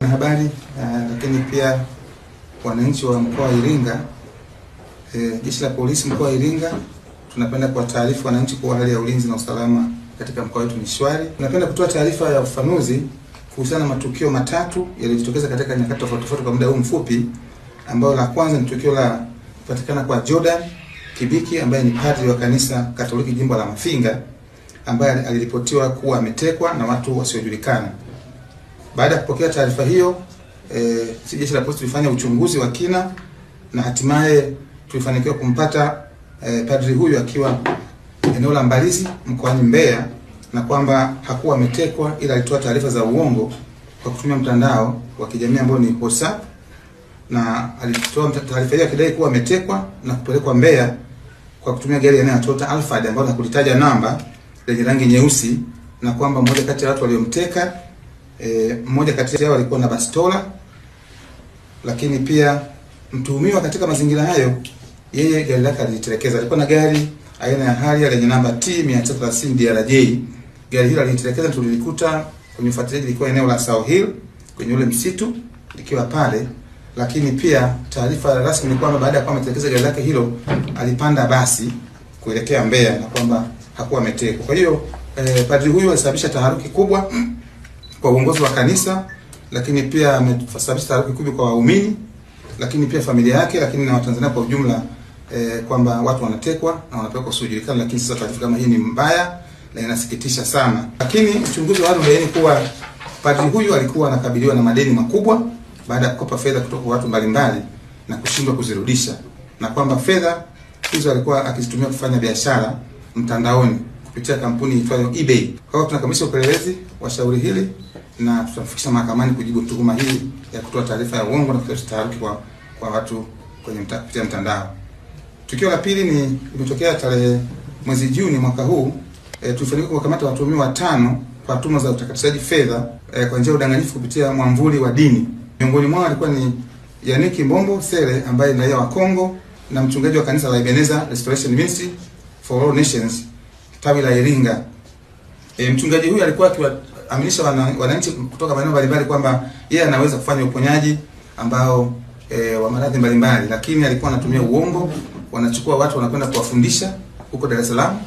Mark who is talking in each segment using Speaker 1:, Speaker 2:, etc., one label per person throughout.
Speaker 1: Habari, lakini pia wananchi wa mkoa wa Iringa, Jeshi la Polisi mkoa wa Iringa tunapenda kwa taarifa wananchi kwa hali ya ulinzi na usalama katika mkoa wetu ni shwari. Tunapenda kutoa taarifa ya ufafanuzi kuhusiana na matukio matatu yaliyotokeza katika nyakati tofauti kwa muda huu mfupi, ambao la kwanza ni tukio la kupatikana kwa Jordan Kibiki ambaye ni padri wa kanisa Katoliki jimbo la Mafinga, ambaye aliripotiwa kuwa ametekwa na watu wasiojulikana. Baada ya kupokea taarifa hiyo, Jeshi la Polisi tulifanya uchunguzi wa kina na hatimaye tulifanikiwa kumpata padri huyu akiwa eneo la Mbalizi mkoani Mbeya, na kwamba hakuwa ametekwa ila alitoa taarifa za uongo kwa kutumia mtandao wa kijamii ambao ni WhatsApp, na alitoa taarifa hiyo akidai kuwa ametekwa na kupelekwa Mbeya kwa kutumia gari aina ya Toyota Alphard ambayo hakulitaja namba lenye rangi nyeusi, na kwamba mmoja kati ya watu waliomteka mmoja kati yao alikuwa na bastola. Lakini pia mtuhumiwa katika mazingira hayo, yeye gari lake alitelekeza. Alikuwa na gari aina ya Harrier lenye namba T330 DRJ. Gari hilo alitelekeza, tulilikuta kwenye ufuatiliaji, lilikuwa eneo la South Hill kwenye ule msitu likiwa pale. Lakini pia taarifa rasmi ni kwamba baada ya kuwa ametelekeza gari lake hilo, alipanda basi kuelekea Mbeya na kwamba hakuwa ametekwa. Kwa hiyo padri huyu alisababisha taharuki kubwa kwa uongozi wa kanisa, lakini pia amesababisha taharuki kubwa kwa waumini, lakini pia familia yake, lakini na Watanzania kwa ujumla, kwamba watu wanatekwa na wanapelekwa usiojulikana. Lakini sasa taarifa kama hii ni mbaya na inasikitisha sana. Lakini uchunguzi wa ulibaini kuwa padri huyu alikuwa anakabiliwa na madeni makubwa baada ya kukopa fedha kutoka kwa watu mbalimbali na kushindwa kuzirudisha, na kwamba fedha hizo alikuwa akizitumia kufanya biashara mtandaoni kupitia kampuni iitwayo eBay. Kwa hiyo tunakamilisha upelelezi wa shauri hili na tutafikisha mahakamani kujibu tuhuma hii ya kutoa taarifa ya uongo na kuleta taharuki kwa watu kwenye kupitia mtandao. Tukio la pili ni limetokea tarehe mwezi Juni mwaka huu. Tulifanikiwa kuwakamata watuhumiwa 5 kwa tuhuma za utakatishaji fedha kwa njia ya udanganyifu kupitia mwamvuli wa dini. Miongoni mwao alikuwa ni Yannick Mbombo Sele ambaye ni raia wa Kongo na mchungaji wa kanisa la Ebenezer Restoration Ministry for All Nations tawi la Iringa. Mchungaji huyu alikuwa akiwaaminisha wananchi kutoka maeneo mbalimbali kwamba yeye anaweza kufanya uponyaji ambao wa maradhi mbalimbali, lakini alikuwa anatumia uongo. Wanachukua watu wanakwenda kuwafundisha huko Dar es Salaam,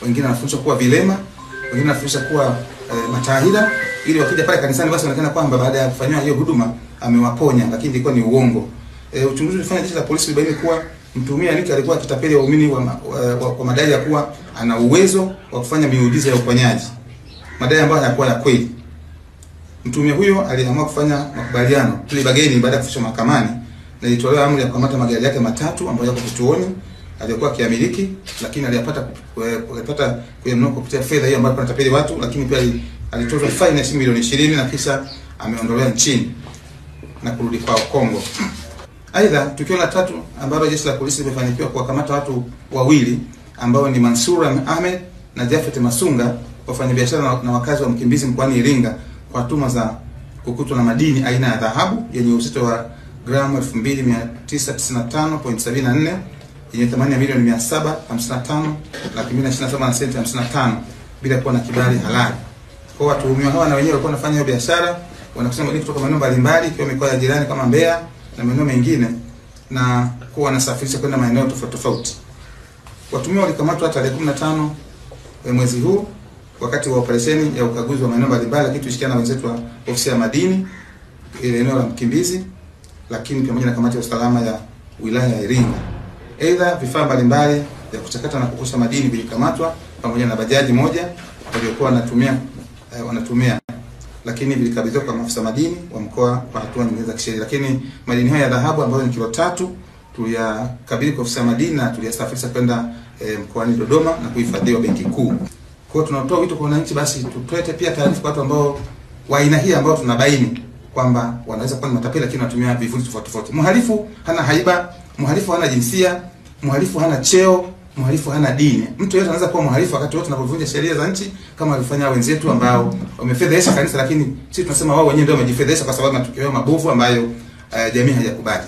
Speaker 1: wengine wanafundisha kuwa vilema, wengine wanafundisha kuwa matahira, ili wakija pale kanisani basi wanaonekana kwamba baada ya kufanywa hiyo huduma amewaponya, lakini ilikuwa ni uongo. Uchunguzi ulifanya Jeshi la Polisi ulibaini kuwa mtumia Yannick alikuwa akitapeli waumini kwa madai ya kuwa ana uwezo wa kufanya miujiza ya uponyaji, madai ambayo hayakuwa ya kweli. Mtumia huyo aliamua kufanya makubaliano plea bargain baada ya kufikishwa mahakamani, na ilitolewa amri ya kukamata magari yake matatu ambayo yako kituoni aliyokuwa akiamiliki, lakini alipata kuyanunua kupitia fedha hiyo ambayo anatapeli watu, lakini pia alitozwa faini ya shilingi milioni 20 na kisha ameondolewa nchini na kurudi kwao Kongo. Aidha, tukio la tatu ambalo Jeshi la Polisi limefanikiwa kuwakamata watu wawili ambao ni Mansura Ahmed na Jafet Masunga, wafanyabiashara na wakazi wa Mkimbizi mkoani Iringa, kwa tuhuma za kukutwa na madini aina ya dhahabu yenye uzito wa gramu 2995.74 yenye thamani ya milioni 755,227 na senti 55 bila kuwa na kibali halali. Kwa watuhumiwa hawa na wenyewe walikuwa wanafanya hiyo biashara, wanakusanya madini kutoka maeneo mbalimbali ikiwa mikoa ya jirani kama Mbeya na maeneo mengine, na kuwa wanasafirisha kwenda maeneo tofauti. Watuhumiwa walikamatwa tarehe 15 mwezi huu wakati wa operesheni ya ukaguzi wa maeneo mbalimbali, lakini tulishirikiana na wenzetu wa ofisi ya madini ile eneo la Mkimbizi, lakini pamoja na kamati ya usalama ya wilaya ya Iringa. Aidha, vifaa mbalimbali vya kuchakata na kukusha madini vilikamatwa pamoja na bajaji moja waliokuwa wanatumia, lakini vilikabidhiwa kwa maafisa madini wa mkoa kwa hatua nyingine za kisheria. Lakini madini haya ya dhahabu ambayo ni kilo 3 tuliyakabidhi kwa ofisa madini na tuliyasafirisha kwenda mkoani Dodoma na kuhifadhiwa Benki Kuu. Kwa hiyo tunatoa wito kwa wananchi basi tutoe pia taarifa kwa watu ambao wa aina hii ambao tunabaini kwamba wanaweza kuwa ni matapeli lakini wanatumia vifundi tofauti. Mhalifu hana haiba, mhalifu hana jinsia, mhalifu hana cheo, mhalifu hana dini. Mtu yeyote anaweza kuwa mhalifu wakati wote tunapovunja sheria za nchi kama walifanya wenzetu ambao wamefedhesha kanisa, lakini sisi tunasema wao wenyewe ndio wamejifedhesha kwa sababu matukio mabovu ambayo jamii haijakubali.